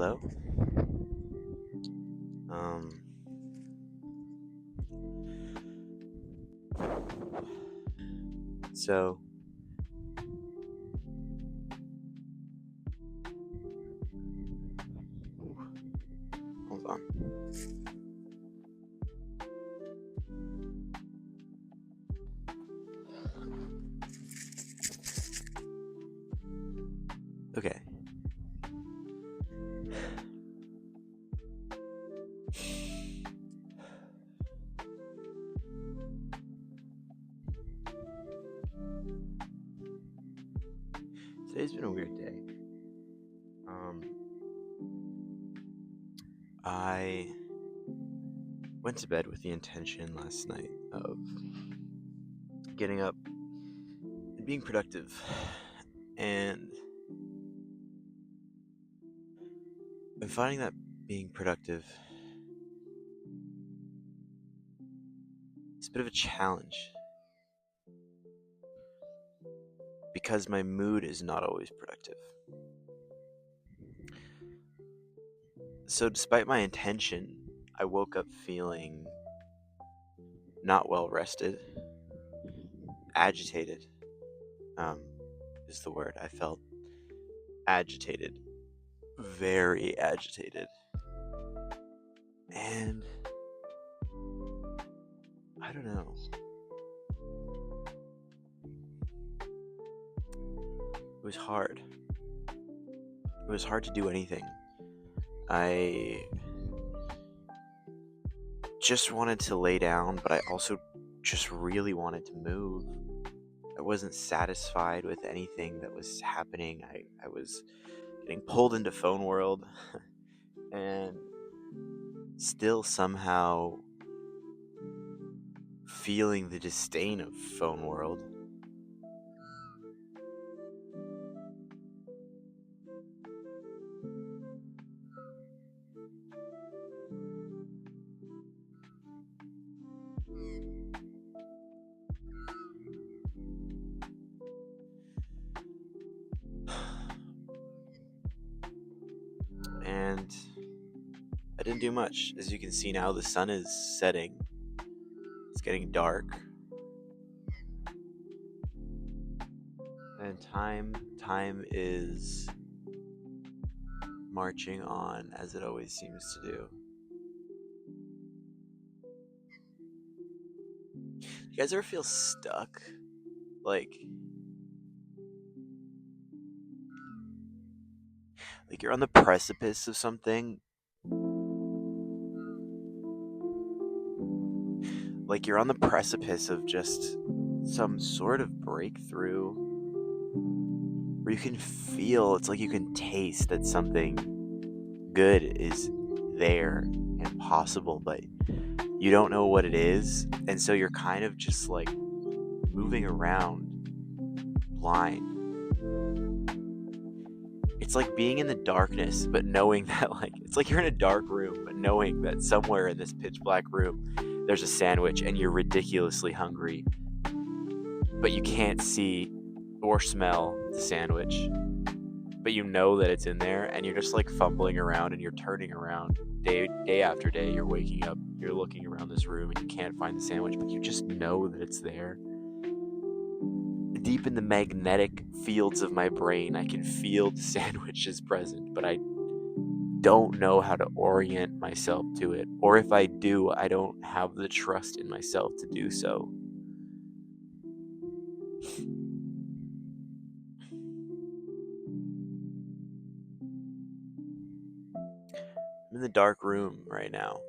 Hello. Um, so hold on. Okay. Today's been a weird day. I went to bed with the intention last night of getting up and being productive, and I'm finding that being productive is a bit of a challenge because my mood is not always productive. So despite my intention, I woke up feeling not well rested, agitated, is the word. I felt agitated, very agitated. And I don't know. It was hard. It was hard to do anything. I just wanted to lay down, but I also just really wanted to move. I wasn't satisfied with anything that was happening. I was getting pulled into phone world and still somehow feeling the disdain of phone world. And I didn't do much. As you can see now, the sun is setting. It's getting dark. And time is marching on as it always seems to do. You guys ever feel stuck? Like you're on the precipice of something? Like you're on the precipice of just some sort of breakthrough where you can feel, it's like you can taste that something good is there and possible, but you don't know what it is, and so you're kind of just like moving around blind. It's like being in the darkness, but knowing that, like, it's like you're in a dark room, but knowing that somewhere in this pitch black room there's a sandwich and you're ridiculously hungry, but you can't see or smell the sandwich, but you know that it's in there, and you're just like fumbling around and you're turning around day after day. You're waking up, you're looking around this room, and you can't find the sandwich, but you just know that it's there. Deep in the magnetic fields of my brain, I can feel the sandwich is present, but I don't know how to orient myself to it. Or if I do, I don't have the trust in myself to do so. I'm in the dark room right now.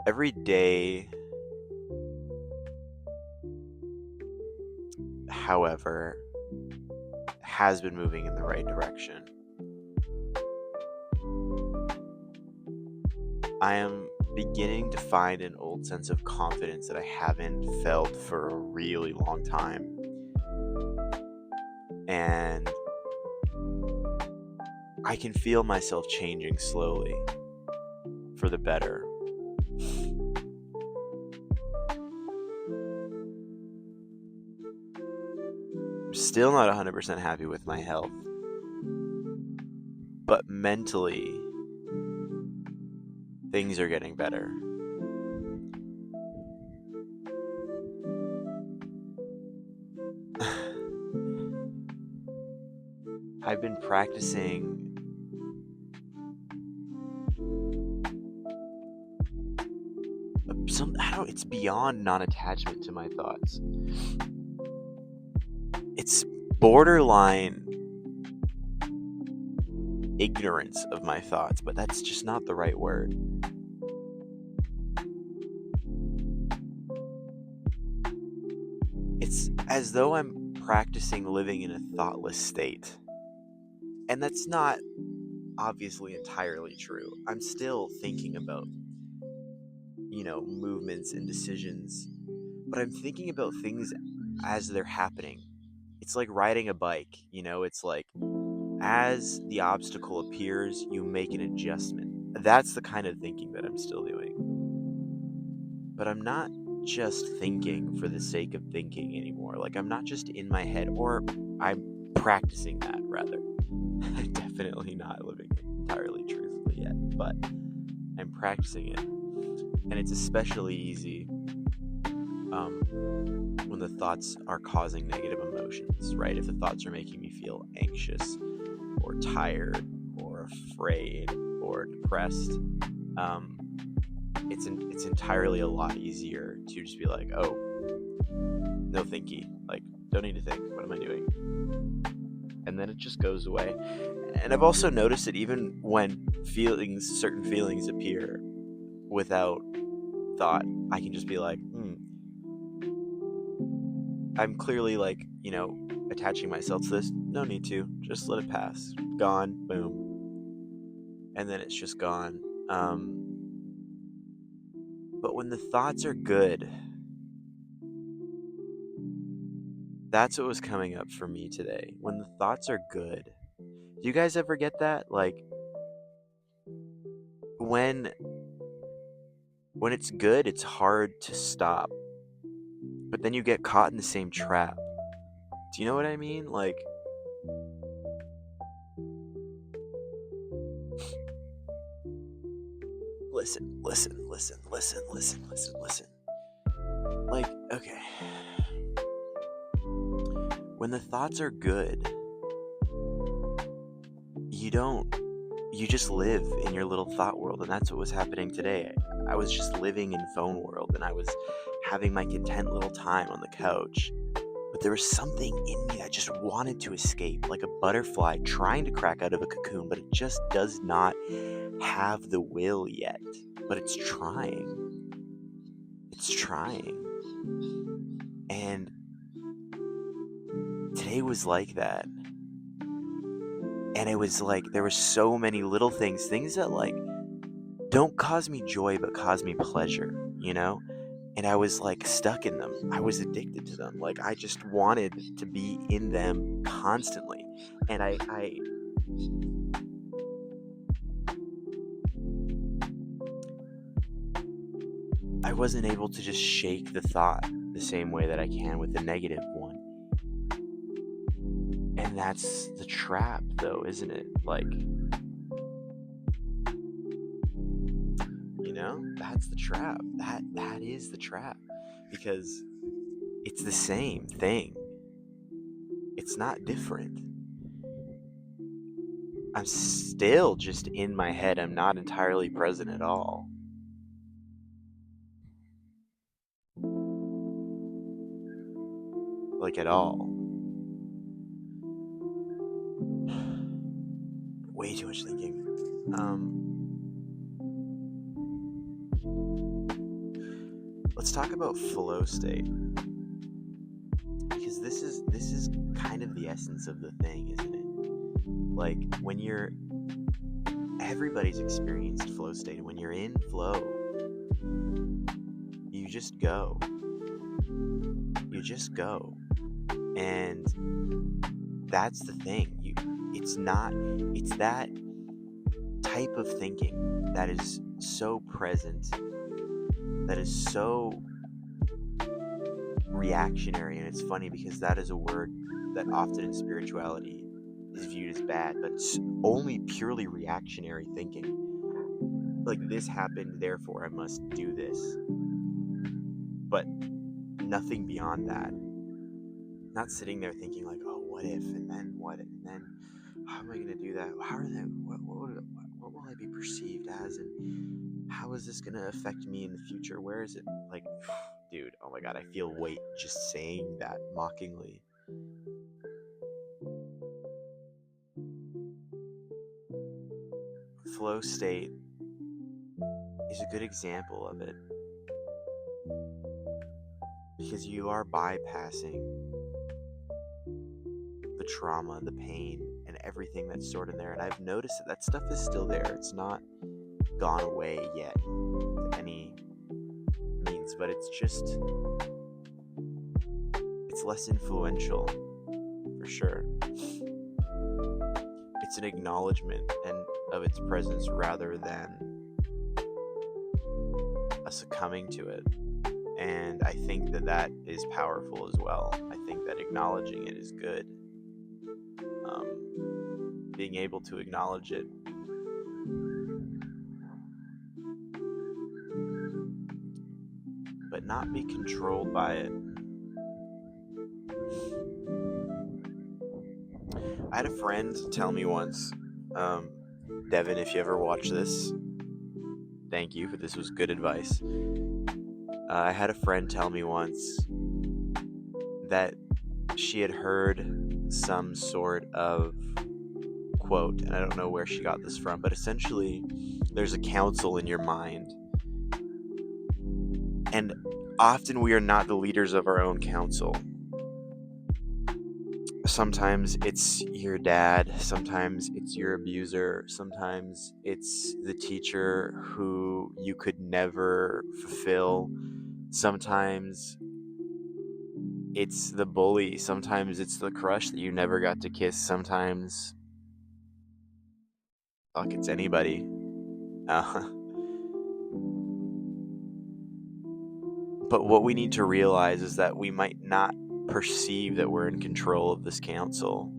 Every day, however, has been moving in the right direction. I am beginning to find an old sense of confidence that I haven't felt for a really long time. And I can feel myself changing slowly for the better. I'm still not 100% happy with my health, but mentally, things are getting better. I've been practicing it's beyond non-attachment to my thoughts. It's borderline ignorance of my thoughts, but that's just not the right word. It's as though I'm practicing living in a thoughtless state. And that's not obviously entirely true. I'm still thinking about, movements and decisions, but I'm thinking about things as they're happening. It's like riding a bike, it's like as the obstacle appears, you make an adjustment. That's the kind of thinking that I'm still doing. But I'm not just thinking for the sake of thinking anymore. Like, I'm not just in my head, or I'm practicing that, rather. I'm definitely not living it entirely truthfully yet, but I'm practicing it. And it's especially easy when the thoughts are causing negative emotions, right? If the thoughts are making me feel anxious or tired or afraid or depressed, it's entirely a lot easier to just be like, oh, no thinky, like, don't need to think, what am I doing? And then it just goes away. And I've also noticed that even when certain feelings appear without thought, I can just be like, I'm clearly like, attaching myself to this. No need to. Just let it pass. Gone. Boom. And then it's just gone. But when the thoughts are good, that's what was coming up for me today. When the thoughts are good. Do you guys ever get that? Like, when it's good, it's hard to stop. But then you get caught in the same trap. Do you know what I mean? Like, listen. Like, okay. When the thoughts are good, you just live in your little thought world, and that's what was happening today. I was just living in phone world, and I was having my content little time on the couch. But there was something in me that just wanted to escape, like a butterfly trying to crack out of a cocoon, but it just does not have the will yet. But it's trying. It's trying. And today was like that. And it was like, there were so many little things that like don't cause me joy, but cause me pleasure, And I was like stuck in them. I was addicted to them. Like, I just wanted to be in them constantly. And I wasn't able to just shake the thought the same way that I can with the negative one. And that's the trap, though, isn't it? Like, that's the trap. That is the trap. Because it's the same thing. It's not different. I'm still just in my head. I'm not entirely present at all. Like, at all. Way too much thinking. Let's talk about flow state, because this is kind of the essence of the thing, isn't it? Like, when everybody's experienced flow state. When you're in flow, you just go. And that's the thing. It's that type of thinking that is so present, that is so reactionary. And it's funny because that is a word that often in spirituality is viewed as bad, but it's only purely reactionary thinking. Like, this happened, therefore I must do this. But nothing beyond that. Not sitting there thinking like, oh, what if, and then what, and then how am I going to do that? How are they? What will I be perceived as, and how is this going to affect me in the future? Where is it? Like, dude, oh my God, I feel weight just saying that mockingly. Flow state is a good example of it, because you are bypassing the trauma, the pain, and everything that's stored in there. And I've noticed that stuff is still there. It's not gone away yet to any means, but it's less influential, for sure. It's an acknowledgement of its presence rather than a succumbing to it. And I think that is powerful as well. I think that acknowledging it is good. Being able to acknowledge it but not be controlled by it. I had a friend tell me once, Devin, if you ever watch this, thank you, this was good advice. I had a friend tell me once that she had heard some sort of quote, and I don't know where she got this from, but essentially there's a council in your mind, and often we are not the leaders of our own council. Sometimes it's your dad, sometimes it's your abuser, sometimes it's the teacher who you could never fulfill, sometimes it's the bully, sometimes it's the crush that you never got to kiss, sometimes it's anybody. But what we need to realize is that we might not perceive that we're in control of this council,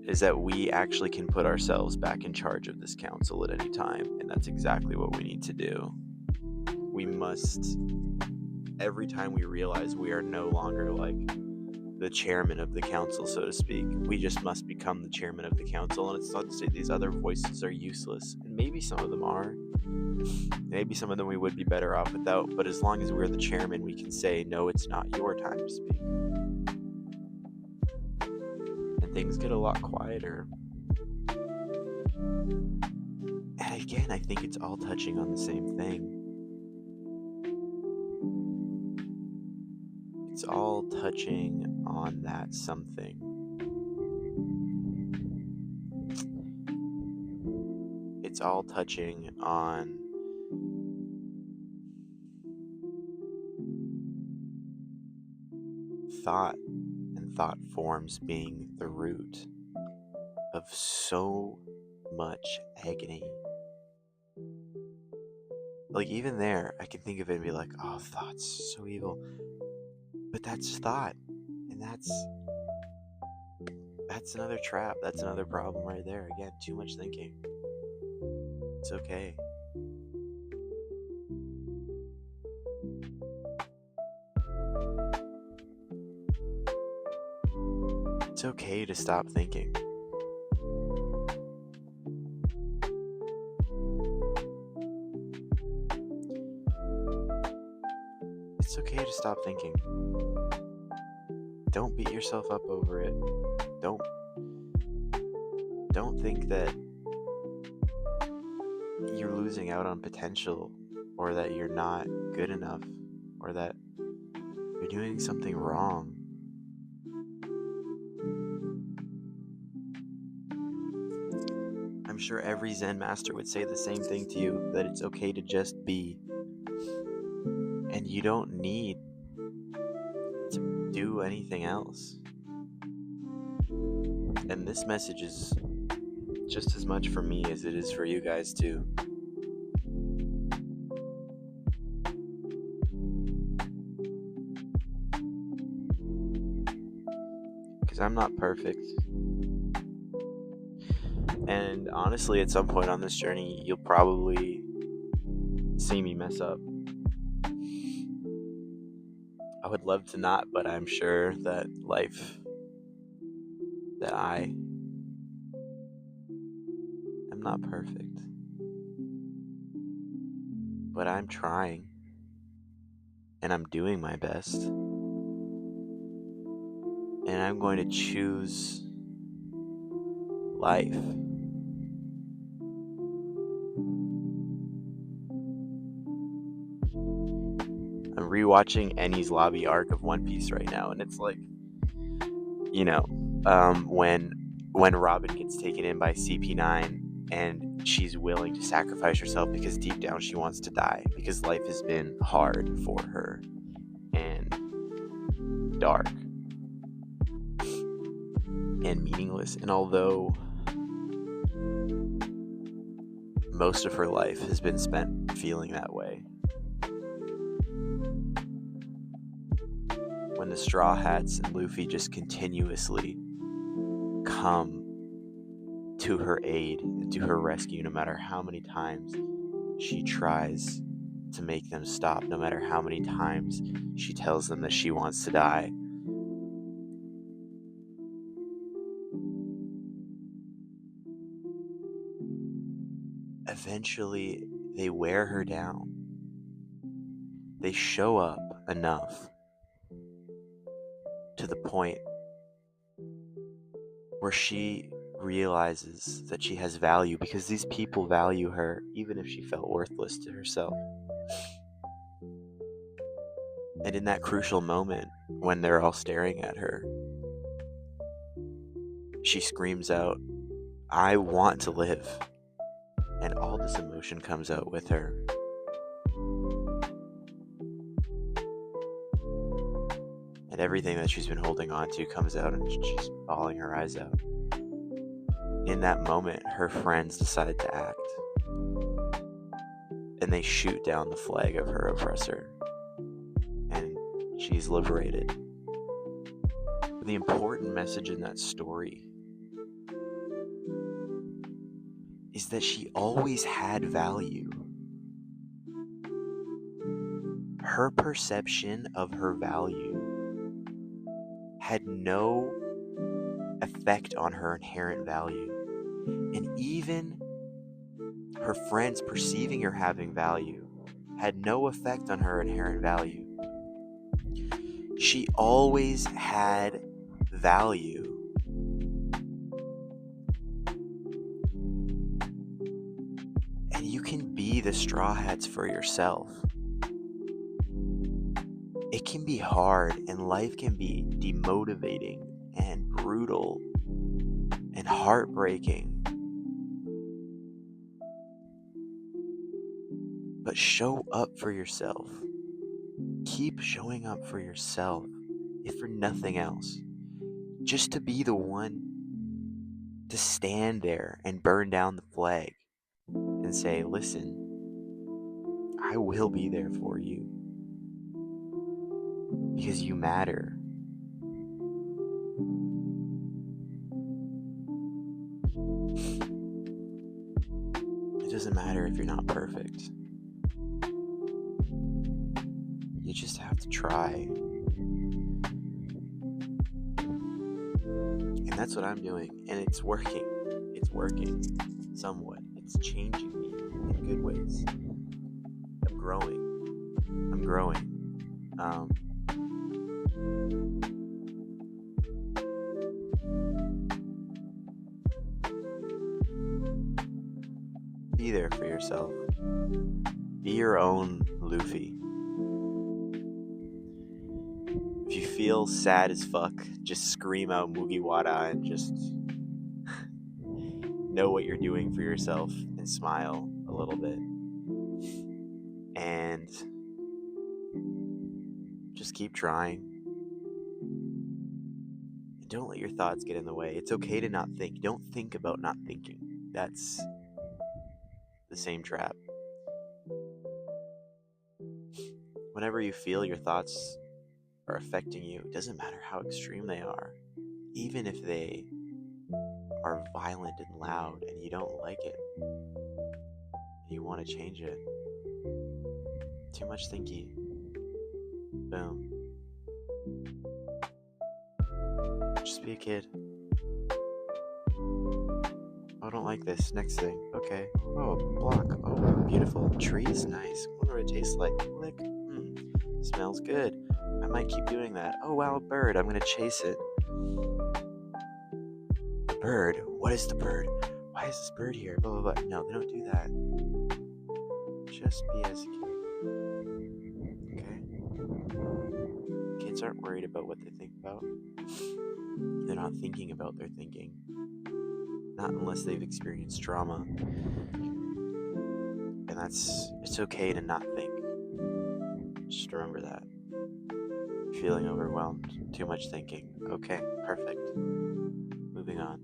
is that we actually can put ourselves back in charge of this council at any time, and that's exactly what we need to do. We must, every time we realize we are no longer like the chairman of the council, so to speak, we just must become the chairman of the council. And it's not to say these other voices are useless, and maybe some of them are. Maybe some of them we would be better off without, but as long as we're the chairman, we can say, no, it's not your time to speak. And things get a lot quieter. And again, I think it's all touching on the same thing. It's all touching on that something. It's all touching on thought, and thought forms being the root of so much agony. Like, even there, I can think of it and be like, oh, thought's so evil. But that's thought, and that's another trap. That's another problem right there. Again, too much thinking. It's okay. It's okay to stop thinking. It's okay to stop thinking. Don't beat yourself up over it. Don't think that you're losing out on potential, or that you're not good enough, or that you're doing something wrong. I'm sure every Zen master would say the same thing to you, that it's okay to just be. And you don't need to do anything else. And this message is just as much for me as it is for you guys too. Because I'm not perfect. And honestly, at some point on this journey, you'll probably see me mess up. I would love to not, but I'm sure that I am not perfect. But I'm trying. And I'm doing my best. And I'm going to choose life. I'm rewatching Eni's Lobby arc of One Piece right now, and it's like, you know, when Robin gets taken in by CP9 and she's willing to sacrifice herself because deep down she wants to die because life has been hard for her and dark and meaningless. And although most of her life has been spent feeling that way, when the Straw Hats and Luffy just continuously come to her aid, to her rescue, no matter how many times she tries to make them stop, no matter how many times she tells them that she wants to die, eventually they wear her down. They show up enough to the point where she realizes that she has value because these people value her even if she felt worthless to herself. And in that crucial moment when they're all staring at her, she screams out, "I want to live." And all this emotion comes out with her. And everything that she's been holding on to comes out, and she's bawling her eyes out. In that moment, her friends decide to act. And they shoot down the flag of her oppressor. And she's liberated. The important message in that story is that she always had value. Her perception of her value had no effect on her inherent value. And even her friends perceiving her having value had no effect on her inherent value. She always had value. And you can be the Straw Hats for yourself. It can be hard, and life can be demotivating and brutal and heartbreaking. But show up for yourself. Keep showing up for yourself, if for nothing else. Just to be the one to stand there and burn down the flag and say, "Listen, I will be there for you because you matter." It doesn't matter if you're not perfect. You just have to try. And that's what I'm doing. And it's working. It's working somewhat. It's changing me in good ways. I'm growing. Be there for yourself. Be your own Luffy. If you feel sad as fuck, just scream out Mugiwara and just know what you're doing for yourself and smile a little bit. And just keep trying. And don't let your thoughts get in the way. It's okay to not think. Don't think about not thinking. that's the same trap. Whenever you feel your thoughts are affecting you, it doesn't matter how extreme they are, even if they are violent and loud and you don't like it, and you want to change it. Too much thinking. Boom. Just be a kid. Oh, I don't like this. Next thing. Okay. Oh, block. Oh, beautiful. Trees. Nice. Wonder what it tastes like. Lick. Smells good. I might keep doing that. Oh, wow, a bird. I'm gonna chase it. The bird? What is the bird? Why is this bird here? Blah, blah, blah. No, they don't do that. Just be as a kid. Okay? Kids aren't worried about what they think about. They're not thinking about their thinking. Not unless they've experienced trauma. And it's okay to not think. Just remember that. Feeling overwhelmed. Too much thinking. Okay, perfect. Moving on.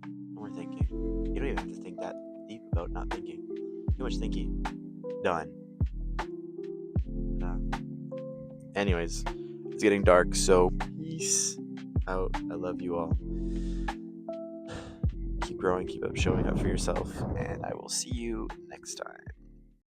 No more thinking. You don't even have to think that deep about not thinking. Too much thinking. Done. Anyways, it's getting dark, so peace out. I love you all. Keep growing, keep up showing up for yourself, and I will see you next time.